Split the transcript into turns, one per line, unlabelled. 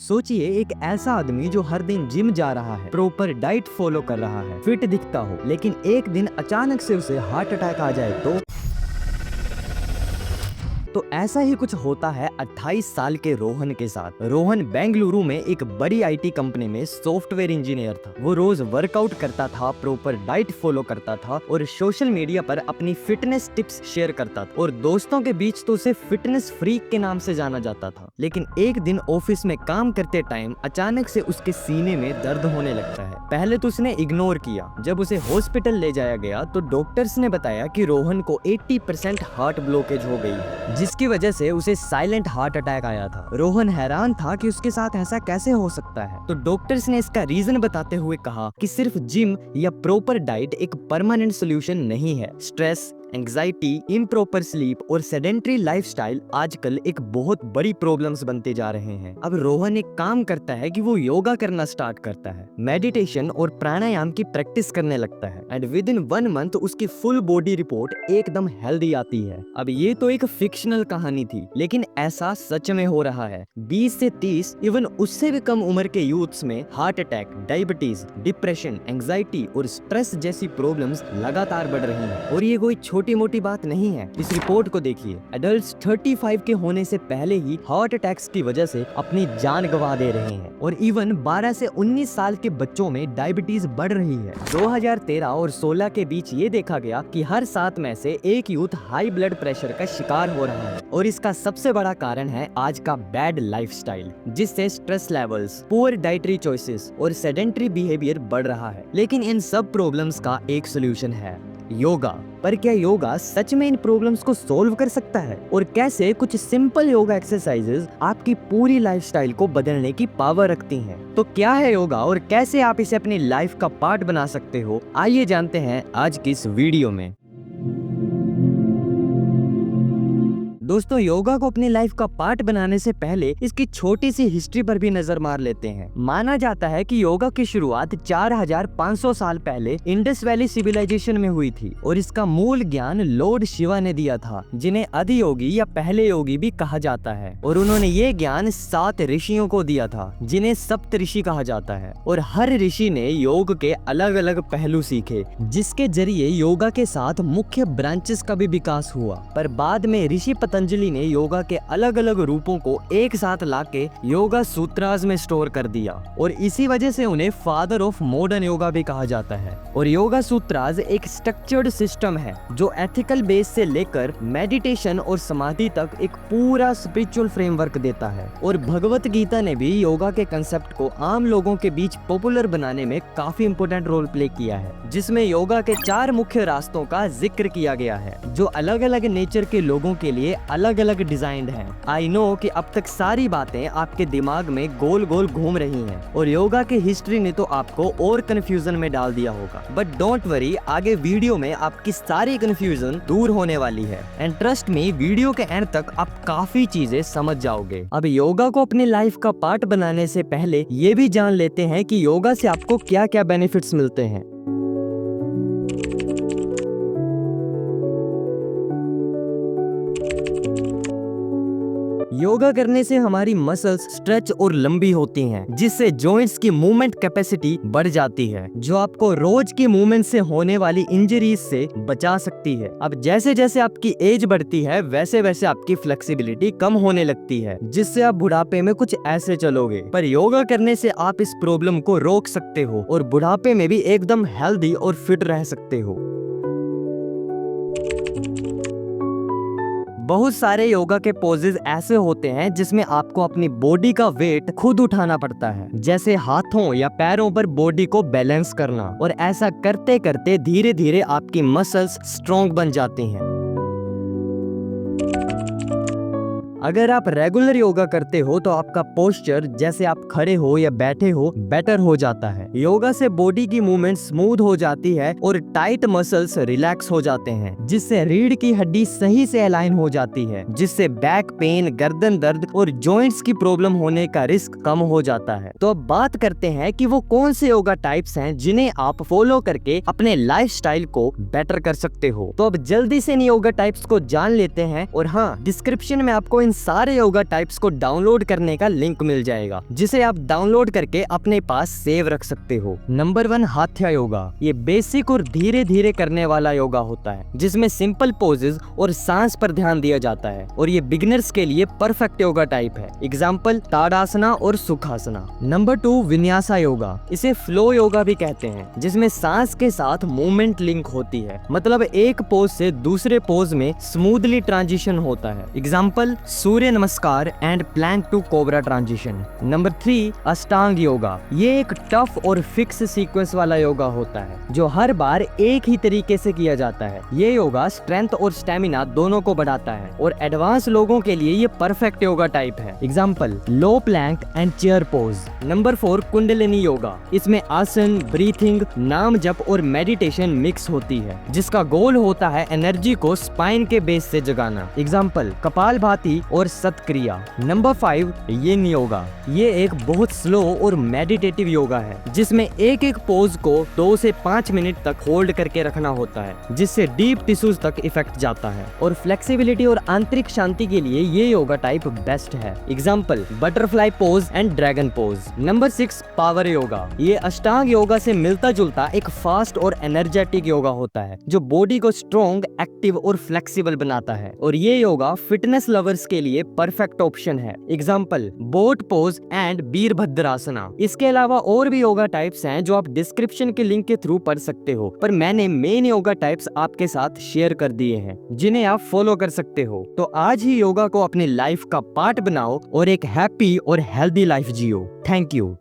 सोचिए एक ऐसा आदमी जो हर दिन जिम जा रहा है, प्रॉपर डाइट फॉलो कर रहा है, फिट दिखता हो, लेकिन एक दिन अचानक से उसे हार्ट अटैक आ जाए तो ऐसा ही कुछ होता है 28 साल के रोहन के साथ। रोहन बेंगलुरु में एक बड़ी आईटी कंपनी में सॉफ्टवेयर इंजीनियर था। वो रोज वर्कआउट करता था, प्रॉपर डाइट फॉलो करता था और सोशल मीडिया पर अपनी फिटनेस टिप्स शेयर करता था और दोस्तों के बीच तो उसे फिटनेस फ्रीक के नाम से जाना जाता था। लेकिन एक दिन ऑफिस में काम करते टाइम अचानक से उसके सीने में दर्द होने लगता है। पहले तो उसने इग्नोर किया। जब उसे हॉस्पिटल ले जाया गया तो डॉक्टर्स ने बताया कि रोहन को 80% हार्ट ब्लॉकेज हो गई है, जिसकी वजह से उसे साइलेंट हार्ट अटैक आया था। रोहन हैरान था कि उसके साथ ऐसा कैसे हो सकता है। तो डॉक्टर्स ने इसका रीजन बताते हुए कहा कि सिर्फ जिम या प्रॉपर डाइट एक परमानेंट सोल्यूशन नहीं है। स्ट्रेस, एंग्जाइटी, इम्प्रॉपर स्लीप और सेडेंट्री लाइफस्टाइल आजकल एक बहुत बड़ी प्रॉब्लम्स बनते जा रहे हैं। अब रोहन एक काम करता है कि वो योगा करना स्टार्ट करता है, मेडिटेशन और प्राणायाम की प्रैक्टिस करने लगता है एंड विद इन 1 मंथ उसकी फुल बॉडी रिपोर्ट एकदम हेल्दी आती है। अब ये तो एक फिक्शनल कहानी थी, लेकिन ऐसा सच में हो रहा है। 20 से 30 इवन उससे भी कम उम्र के यूथ्स में heart attack, diabetes, depression, anxiety और स्ट्रेस जैसी प्रॉब्लम्स लगातार बढ़ रही हैं। और ये कोई छोटी मोटी बात नहीं है। इस रिपोर्ट को देखिए, एडल्ट्स 35 के होने से पहले ही हार्ट अटैक्स की वजह से अपनी जान गंवा दे रहे हैं और इवन 12 से 19 साल के बच्चों में डायबिटीज बढ़ रही है। 2013 और 16 के बीच ये देखा गया कि हर 7 में से एक यूथ हाई ब्लड प्रेशर का शिकार हो रहा है और इसका सबसे बड़ा कारण है आज का बैड लाइफस्टाइल, जिससे stress levels, poor dietary choices और सेडेंटरी बिहेवियर बढ़ रहा है। लेकिन इन सब प्रॉब्लम्स का एक सोल्यूशन है, योगा। पर क्या योगा सच में इन प्रॉब्लम्स को सॉल्व कर सकता है? और कैसे कुछ सिंपल योगा एक्सरसाइजेज आपकी पूरी लाइफस्टाइल को बदलने की पावर रखती हैं? तो क्या है योगा और कैसे आप इसे अपनी लाइफ का पार्ट बना सकते हो? आइए जानते हैं आज की इस वीडियो में। दोस्तों, योगा को अपनी लाइफ का पार्ट बनाने से पहले इसकी छोटी सी हिस्ट्री पर भी नजर मार लेते हैं। माना जाता है कि योगा की शुरुआत 4500 साल पहले इंडस वैली सिविलाइजेशन में हुई थी और इसका मूल ज्ञान लॉर्ड शिवा ने दिया था, जिन्हें अधियोगी या पहले योगी भी कहा जाता है। और उन्होंने ये ज्ञान 7 ऋषियों को दिया था, जिन्हें सप्त ऋषि कहा जाता है। और हर ऋषि ने योग के अलग अलग पहलू सीखे, जिसके जरिए योगा के साथ मुख्य ब्रांचेस का भी विकास हुआ। पर बाद में ऋषि पतंजलि ने योगा के अलग अलग रूपों को एक साथ लाके योगा सूत्रास में स्टोर कर दिया और इसी वजह से उन्हें फादर ऑफ मॉडर्न योगा भी कहा जाता है। और योगा सूत्रास एक स्ट्रक्चर्ड सिस्टम है जो एथिकल बेस से लेकर मेडिटेशन और समाधि तक एक पूरा स्पिरिचुअल फ्रेमवर्क देता है। और भगवत गीता ने भी योगा के कंसेप्ट को आम लोगों के बीच पॉपुलर बनाने में काफी इंपोर्टेंट रोल प्ले किया है, जिसमें योगा के 4 मुख्य रास्तों का जिक्र किया गया है, जो अलग अलग नेचर के लोगों के लिए अलग अलग डिजाइंड हैं। आई नो कि अब तक सारी बातें आपके दिमाग में गोल गोल घूम रही हैं और योगा के हिस्ट्री ने तो आपको और कंफ्यूजन में डाल दिया होगा, बट डोंट वरी, आगे वीडियो में आपकी सारी कंफ्यूजन दूर होने वाली है एंड ट्रस्ट मी, वीडियो के एंड तक आप काफी चीजें समझ जाओगे। अब योगा को अपनी लाइफ का पार्ट बनाने से पहले ये भी जान लेते हैं कि योगा से आपको क्या क्या बेनिफिट्स मिलते हैं। योगा करने से हमारी मसल्स स्ट्रेच और लंबी होती हैं, जिससे जॉइंट्स की मूवमेंट कैपेसिटी बढ़ जाती है, जो आपको रोज की मूवमेंट से होने वाली इंजरीज से बचा सकती है। अब जैसे जैसे आपकी एज बढ़ती है वैसे वैसे आपकी फ्लेक्सिबिलिटी कम होने लगती है, जिससे आप बुढ़ापे में कुछ ऐसे चलोगे। पर योगा करने से आप इस प्रॉब्लम को रोक सकते हो और बुढ़ापे में भी एकदम हेल्दी और फिट रह सकते हो। बहुत सारे योगा के पोजेज ऐसे होते हैं जिसमें आपको अपनी बॉडी का वेट खुद उठाना पड़ता है, जैसे हाथों या पैरों पर बॉडी को बैलेंस करना। और ऐसा करते करते धीरे धीरे आपकी मसल्स स्ट्रॉन्ग बन जाती हैं। अगर आप रेगुलर योगा करते हो तो आपका पोस्चर, जैसे आप खड़े हो या बैठे हो, बेटर हो जाता है। योगा से बॉडी की मूवमेंट स्मूथ हो जाती है और टाइट मसल्स रिलैक्स हो जाते हैं, जिससे रीढ़ की हड्डी सही से अलाइन हो जाती है, जिससे बैक पेन, गर्दन दर्द और जॉइंट्स की प्रॉब्लम होने का रिस्क कम हो जाता है। तो अब बात करते हैं कि वो कौन से योगा टाइप्स हैं जिन्हें आप फॉलो करके अपने लाइफस्टाइल को बेटर कर सकते हो। तो अब जल्दी से इन योगा टाइप्स को जान लेते हैं और हाँ, डिस्क्रिप्शन में आपको इन सारे योगा टाइप्स को डाउनलोड करने का लिंक मिल जाएगा, जिसे आप डाउनलोड करके अपने पास सेव रख सकते हो। नंबर 1, हाथ्या योगा। ये बेसिक और धीरे धीरे करने वाला योगा होता है, जिसमें सिंपल पोजेस और सांस पर ध्यान दिया जाता है, और ये बिगिनर्स के लिए परफेक्ट योगा टाइप है। एग्जाम्पल ताड़ासना और सुखासना। नंबर 2, विन्यासा योगा। इसे फ्लो योगा भी कहते हैं, जिसमें सांस के साथ मूवमेंट लिंक होती है, मतलब एक पोज से दूसरे पोज में स्मूथली ट्रांजिशन होता है। Example Surya Namaskar and plank to cobra transition. Number 3, Ashtanga yoga. ये एक टफ और फिक्स सीक्वेंस वाला योगा होता है, जो हर बार एक ही तरीके से किया जाता है। ये योगा स्ट्रेंथ और स्टेमिना दोनों को बढ़ाता है, और एडवांस लोगों के लिए ये परफेक्ट योगा टाइप है। एग्जाम्पल लो plank and chair pose. Number 4, Kundalini yoga. इसमें आसन, ब्रीथिंग, नाम जप और मेडिटेशन मिक्स होती है, जिसका गोल होता है एनर्जी को स्पाइन के बेस से जगाना। एग्जाम्पल कपालभाति और सतक्रिया। नंबर 5, यिन योगा। ये एक बहुत स्लो और मेडिटेटिव योगा है, जिसमें एक एक पोज को 2 से 5 मिनट तक होल्ड करके रखना होता है, जिससे डीप टिश्यूज तक इफेक्ट जाता है, और फ्लेक्सिबिलिटी और आंतरिक शांति के लिए ये योगा टाइप बेस्ट है। Example butterfly pose and dragon pose. Number 6, power yoga. ये अष्टांग योगा से मिलता जुलता एक फास्ट और एनर्जेटिक योगा होता है, जो बॉडी को स्ट्रॉन्ग, एक्टिव और फ्लेक्सिबल बनाता है, और ये योगा फिटनेस लवर्स के लिए परफेक्ट ऑप्शन है। Example boat pose and Virabhadrasana. इसके अलावा और भी योगा टाइप्स हैं जो आप डिस्क्रिप्शन के लिंक के थ्रू पढ़ सकते हो, पर मैंने मेन योगा टाइप्स आपके साथ शेयर कर दिए हैं, जिन्हें आप फॉलो कर सकते हो। तो आज ही योगा को अपनी लाइफ का पार्ट बनाओ और एक हैप्पी और healthy life Jio. Thank you.